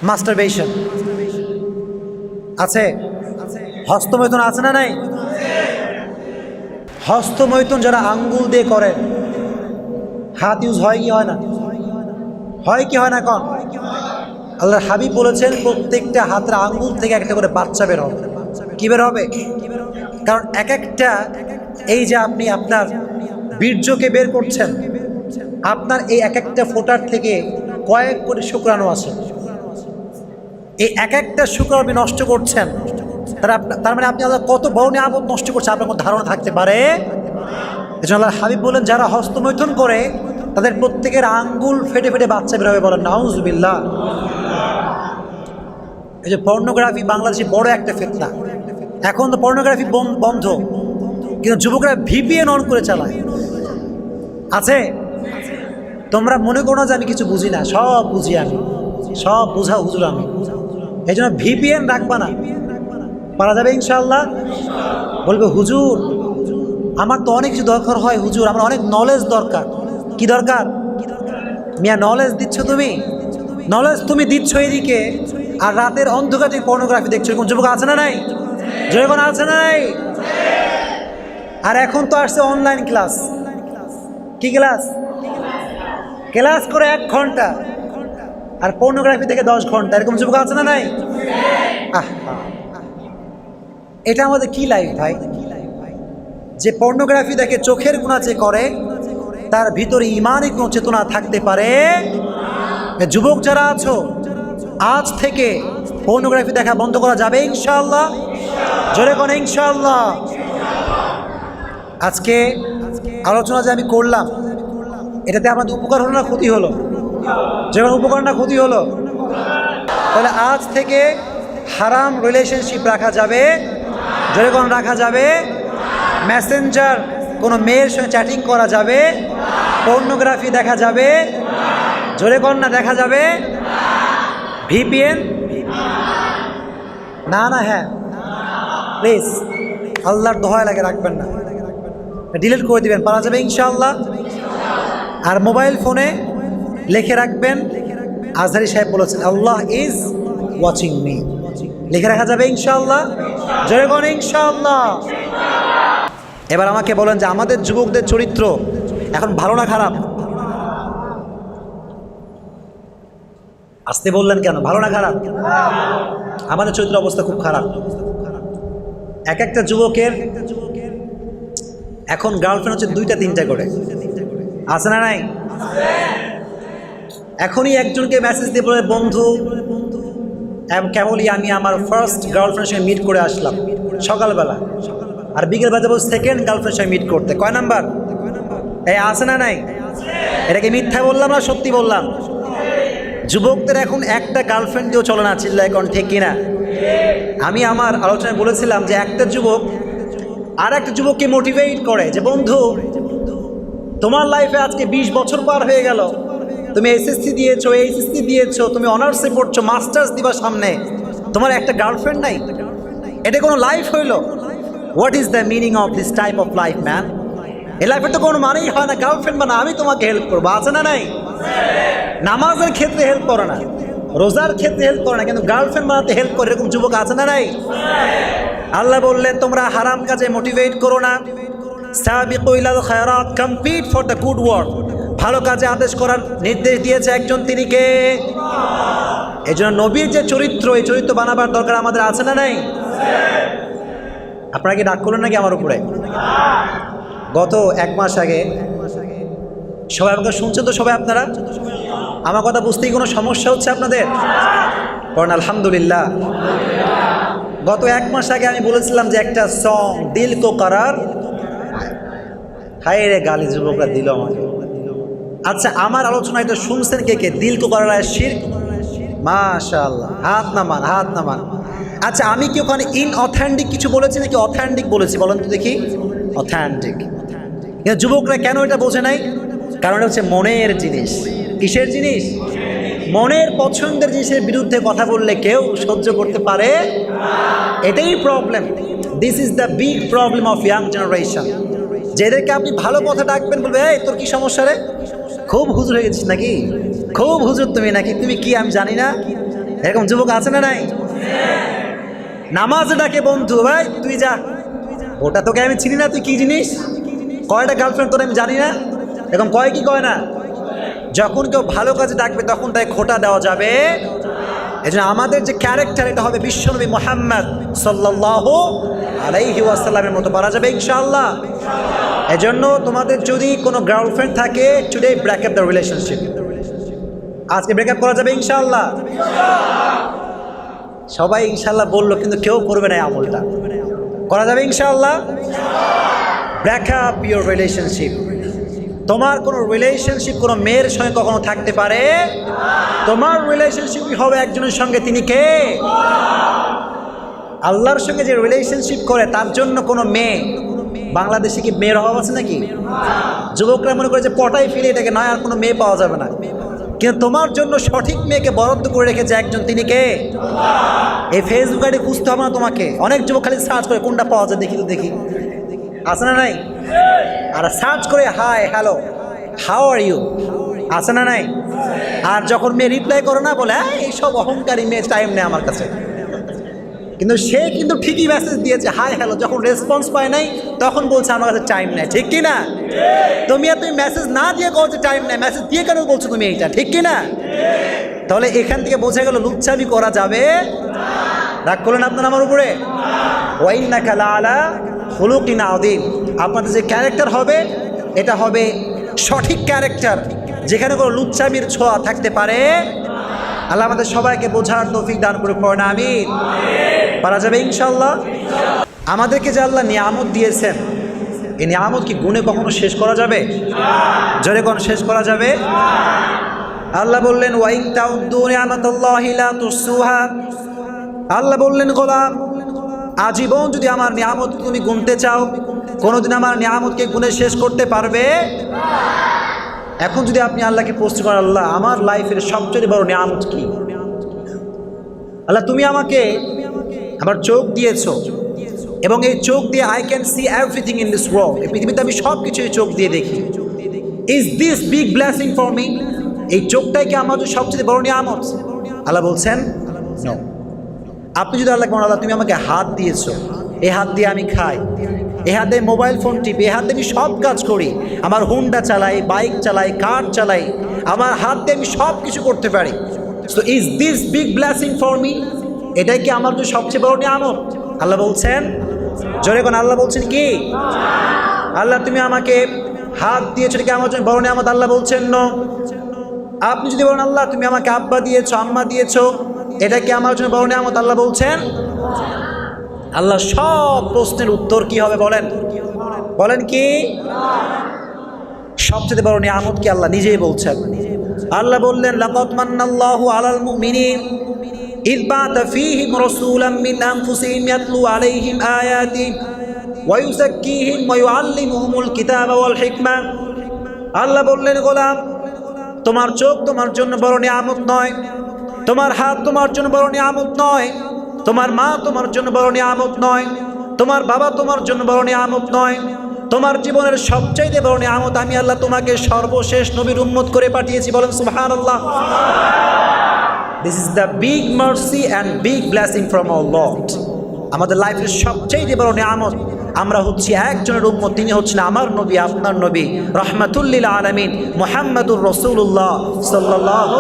Masturbation আছে, হস্তমৈথুন আছে না নাই? হস্তমৈথুন যারা আঙ্গুল দিয়ে করে, হাত ইউজ হয় কি হয় না? হয় কি হয় না? কন আল্লাহর হাবিব বলেছেন প্রত্যেকটা হাতের আঙ্গুল থেকে একটা করে বাচ্চা বের হবে। কি বের হবে? কারণ এক একটা, এই যে আপনি আপনার বীর্যকে বের করছেন, আপনার এই এক একটা ফোঁটার থেকে কয়েক কোটি শুক্রাণু আছে। এই এক একটা শুক্রাণু আপনি নষ্ট করছেন, তার মানে আপনি কত বড় নিয়ামত নষ্ট করছেন আপনার কোনো ধারণা থাকতে পারে? এজন্য আল্লাহর হাবিব বলেন যারা হস্তমৈথুন করে তাদের প্রত্যেকের আঙ্গুল ফেটে ফেটে বাচ্চা বের হবে। বলেন নাউজুবিল্লাহ। এই যে পর্নোগ্রাফি বাংলাদেশে বড় একটা ফিতনা। এখন তো পর্নোগ্রাফি বন্ধ, কিন্তু যুবকরা ভিপিএন অন করে চালায়। আছে? তোমরা মনে করো না যে আমি কিছু বুঝি না, সব বুঝি আমি, সব বুঝা হুজুর আমি। এই জন্য ভিপিএন রাখবা না, পারা যাবে ইনশাআল্লাহ। বলবে হুজুর আমার তো অনেক কিছু দরকার হয়, হুজুর আমার অনেক নলেজ দরকার। কি দরকার? মিয়া নলেজ দিচ্ছ তুমি, নলেজ তুমি দিচ্ছ এদিকে, আর রাতের অন্ধকারে পর্নোগ্রাফি দেখছো। কোন যুবক আছে না নাই? যুবক আছে না নাই? আর এখন তো আসছে অনলাইন ক্লাস। কি ক্লাস? ক্লাস করে 1 ঘন্টা আর পর্নোগ্রাফি থেকে 10 ঘন্টা। এরকম যুবক আছে না নাই? এটা আমাদের কি লাইফ ভাই? যে পর্নোগ্রাফি দেখে চোখের গুনাহ যে করে তার ভিতরে ঈমানের কোনো চেতনা থাকতে পারে? যুবক যারা আছো, আজ থেকে পর্নোগ্রাফি দেখা বন্ধ করা যাবে ইনশাআল্লাহ। জোরে কোন ইনশাআল্লাহ। আজকে আলোচনা যে আমি করলাম, এটাতে আমাদের উপকার হলো না ক্ষতি হলো? যেমন উপকার না ক্ষতি হলো? তাহলে আজ থেকে হারাম রিলেশনশিপ রাখা যাবে। জোরে কোন রাখা যাবে? মেসেঞ্জার কোনো মেয়ের সঙ্গে চ্যাটিং করা যাবে? পর্নোগ্রাফি দেখা যাবে? জোরে কোন না দেখা যাবে? ভিপিএন না না, হ্যাঁ প্লিজ আল্লাহর দোহাই লাগে রাখবেন না, ডিলিট করে দিবেন, পারা যাবে ইনশাআল্লাহ। আর মোবাইল ফোনে লিখে রাখবেন, আজহারি সাহেব বলেছেন আল্লাহ ইজ ওয়াচিং মি, লিখে রাখা যাবে ইনশাআল্লাহ। জোরে কোন ইনশাআল্লাহ। এবার আমাকে বলেন যে আমাদের যুবকদের চরিত্র এখন ভালো না খারাপ? আসতে বললেন কেন? ভালো না খারাপ? আমাদের চরিত্র অবস্থা খুব খারাপ। এক একটা যুবকের এখন গার্লফ্রেন্ড হচ্ছে 2টা-3টা করে। আছে না নাই? এখনই একজনকে মেসেজ দিয়ে বলে বন্ধু কেবলই আমি আমার ফার্স্ট গার্লফ্রেন্ডের সঙ্গে মিট করে আসলাম সকালবেলা, আর বিকেল বাজে বল সেকেন্ড গার্লফ্রেন্ডের সঙ্গে মিট করতে। কয় নাম্বার? এই আছে না নাই? এটাকে মিথ্যা বললাম না সত্যি বললাম? যুবকদের এখন একটা গার্লফ্রেন্ড দিয়েও চলে না, চিল্লায় এখন ঠিক কিনা? আমি আমার আলোচনায় বলেছিলাম যে একটা যুবক আর একটা যুবককে মোটিভেট করে যে বন্ধু তোমার লাইফে আজকে 20 বছর পার হয়ে গেল, তুমি এসএসসি দিয়েছো, এইচএসসি দিয়েছো, তুমি অনার্সে পড়ছো, মাস্টার্স দিবা সামনে, তোমার একটা গার্লফ্রেন্ড নাই? এটা কোনো লাইফ হইল? What is the meaning of this type of life man? এই লাইফের তো কোনো মানেই হয় না গার্লফ্রেন্ড বানা আমি তোমাকে হেল্প করবো। আছে না নাই? নামাজের ক্ষেত্রে হেল্প করে না, রোজার ক্ষেত্রে হেল্প করে না, কিন্তু গার্লফ্রেন্ড বানাতে হেল্প করে, এরকম যুবক আছে না নাই? আল্লাহ বললেন তোমরা হারাম কাজে মোটিভেট করো না, সাবিকু ইলাল খায়রাত, compete for the good work. ভালো কাজে আদেশ করার নির্দেশ দিয়েছে একজন, তিনি কে? এজন্য নবীর যে চরিত্র, এই চরিত্র বানাবার দরকার আমাদের। আছে না নাই? আপনারা কি রাগ করলেন নাকি আমার উপরে? গত 1 মাস আগে সবাই আমাকে শুনছেন তো? সবাই আপনারা আমার কথা বুঝতেই কোনো সমস্যা হচ্ছে আপনাদের? কারণ আলহামদুলিল্লাহ গত 1 মাস আগে আমি বলেছিলাম যে একটা সং দিল কো করার, হায় রে গালি যুবকরা দিল আমাকে। আচ্ছা আমার আলোচনা এটা শুনছেন কে কে? দিল কো করার শিরক? মাশাআল্লাহ, হাত নামান, হাত নামান। আচ্ছা আমি কি ওখানে ইনঅথেন্টিক কিছু বলেছি নাকি অথেন্টিক বলেছি বলেন তো দেখি? অথেন্টিক। যুবকরা কেন এটা বোঝে নাই? কারণ এটা হচ্ছে মনের জিনিস। কিসের জিনিস? মনের পছন্দের জিনিসের বিরুদ্ধে কথা বললে কেউ সহ্য করতে পারে? এটাই problem. This is the big problem of young generation. যেদেরকে আপনি ভালো কথা ডাকবেন বলবে এই তোর কি সমস্যা রে, খুব হুজুর হয়ে গেছিস নাকি, খুব হুজুর তুমি নাকি, তুমি কি আমি জানি না, এরকম যুবক আছে না নাই? নামাজ ডাকে বন্ধু, ভাই তুই যা, ওটা তোকে আমি চিনি না, তুই কি জিনিস, কয়টা গার্লফ্রেন্ড তোর আমি জানি না, এরকম কয় কি কয় না? যখন কেউ ভালো কাজে ডাকবে তখন তাই খোটা দেওয়া যাবে। এই জন্য আমাদের যে ক্যারেক্টার, এটা হবে বিশ্বনবী মুহাম্মদ সাল্লাল্লাহু আলাইহি ওয়াসাল্লামের মতো পারা যাবে ইনশাআল্লাহ। এজন্য তোমাদের যদি কোনো গার্লফ্রেন্ড থাকে, today break up the relationship, আজকে ব্রেকআপ করা যাবে ইনশাআল্লাহ। সবাই ইনশাআল্লাহ বললো, কিন্তু কেউ করবে না এই আমলটা। করা যাবে ইনশাআল্লাহ। Break up your relationship. তোমার কোনো রিলেশনশিপ কোনো মেয়ের সঙ্গে কখনো থাকতে পারে? তোমার রিলেশনশিপই হবে একজনের সঙ্গে, তিনি কে? আল্লাহর সঙ্গে যে রিলেশনশিপ করে তার জন্য কোনো মেয়ে, বাংলাদেশে কি মেয়ের অভাব আছে নাকি? যুবকরা মনে করে যে পটাই ফিরে এটাকে, নয় আর কোনো মেয়ে পাওয়া যাবে না, কিন্তু তোমার জন্য সঠিক মেয়েকে বরাদ্দ করে রেখেছে একজন, তিনি কে? এই ফেসবুক আইডি খুঁজতে হবে না তোমাকে। অনেক যুবক খালি সার্চ করে কোনটা পাওয়া যায়, দেখি তো দেখি, আছে না নাই? আর সার্চ করে hi hello how are you, আছে না নাই? আর যখন মেয়ে রিপ্লাই করো না, বলে এইসব অহংকারী মেয়ে, টাইম নেই আমার কাছে। কিন্তু সে কিন্তু ঠিকই মেসেজ দিয়েছে হাই হ্যালো, যখন রেসপন্স পায় নাই তখন বলছে আমার কাছে টাইম নেই, ঠিক কি না? তুমি মেসেজ না দিয়ে বলছো টাইম নেই, মেসেজ দিয়ে কেন বলছো তুমি এইটা, ঠিক কি না? তাহলে এখান থেকে বোঝা গেল লুচ্ছামি করা যাবে। রাগ করলেন আপনার আমার উপরে? ওয়াইন্নাকা লাআলা খুলুকিন আযীম। আপনাদের যে ক্যারেক্টার হবে, এটা হবে সঠিক ক্যারেক্টার, যেখানে কোনো লুচ্ছামির ছোঁয়া থাকতে পারে। আল্লাহ আমাদের সবাইকে বোঝার তৌফিক দান করুক, পড়েন আমিন। পারা যাবে ইনশাআল্লাহ। আমাদেরকে যে আল্লাহ নিয়ামত দিয়েছেন, এই নিয়ামত কি গুণে কখনো শেষ করা যাবে? জোরে কোন শেষ করা যাবে? আল্লাহ বললেন ওয়াইন তাউদ্দু নিয়ামাতাল্লাহি লা তুহসুহা। আল্লাহ বললেন গোলাম, আজীবন যদি আমার নিয়ামত তুমি গুনতে চাও, কোনোদিন আমার নিয়ামতকে গুণে শেষ করতে পারবে? এখন যদি আপনি আল্লাহকে প্রশ্ন করেন, আল্লাহ আমার লাইফের সবচেয়ে বড় নিয়ামত কি? আল্লাহ তুমি আমাকে আমার চোখ দিয়েছো, এবং এই চোখ দিয়ে I can see everything in this world, এই পৃথিবীতে আমি সব কিছু এই চোখ দিয়ে দেখি। Is this big blessing for me? এই চোখটাই কি আমার সবচেয়ে বড় নিয়ামত? আল্লাহ বলছেন নো। আপনি যদি আল্লাহকে বলেন, আল্লাহ তুমি আমাকে হাত দিয়েছো, এই হাত দিয়ে আমি খাই, এই হাত দিয়ে মোবাইল ফোন টিপি, এই হাত দিয়ে আমি সব কাজ করি, আমার হুন্ডা চালাই, বাইক চালাই, কার চালাই, আমার হাত দিয়ে আমি সব কিছু করতে পারি। So is this big blessing for me? এটাই কি আমার জন্য সবচেয়ে বড় নিয়ামত? আল্লাহ বলছেন, জোরে কোন আল্লাহ বলছেন কি? আল্লাহ তুমি আমাকে হাত দিয়েছো, এটা কি আমার জন্য বড় নিয়ামত? আল্লাহ বলছেন নো। আপনি যদি বলেন, আল্লাহ তুমি আমাকে আব্বা দিয়েছো, আম্মা দিয়েছো, এটা কি আমার জন্য বড় নিয়ামত? আল্লাহ বলছেন, আল্লাহ সব প্রশ্নের উত্তর কি হবে বলেন? বলেন কি? সবচেয়ে বড় নিয়ামত কি? আল্লাহ নিজেই বলছেন। আল্লাহ বললেন, লাকাদ মান্নাল্লাহু আলাল মুমিনিন ইয বা'আথা ফীহিম রাসূলাম মিন আনফুসিহিম ইয়াতলু আলাইহিম আয়াতিহি ওয়া ইউযাক্কিহিম ওয়া ইউআল্লিমুহুমুল কিতাবা ওয়াল হিকমা। আল্লাহ বললেন, গোলাম তোমার চোখ তোমার জন্য বড় নিয়ামত নয়, তোমার হাত তোমার জন্য বড় নিয়ামত নয়, তোমার মা তোমার জন্য বড় নিয়ামত নয়, তোমার বাবা তোমার জন্য বড় নিয়ামত নয়, তোমার জীবনের সবচাইতে বড় নিয়ামত আমি আল্লাহ তোমাকে সর্বশেষ নবীর উম্মত করে পাঠিয়েছি। বলেন সুবহানাল্লাহ। This is the big mercy and big blessing from our lord. আমাদের লাইফের সবচাইতে বড় নিয়ামত, আমরা হচ্ছি একজনের উম্মত, তিনি হচ্ছেন আমার নবী, আপনার নবী, রাহমাতুল লিল আলামিন মুহাম্মাদুর রাসূলুল্লাহ সাল্লাল্লাহু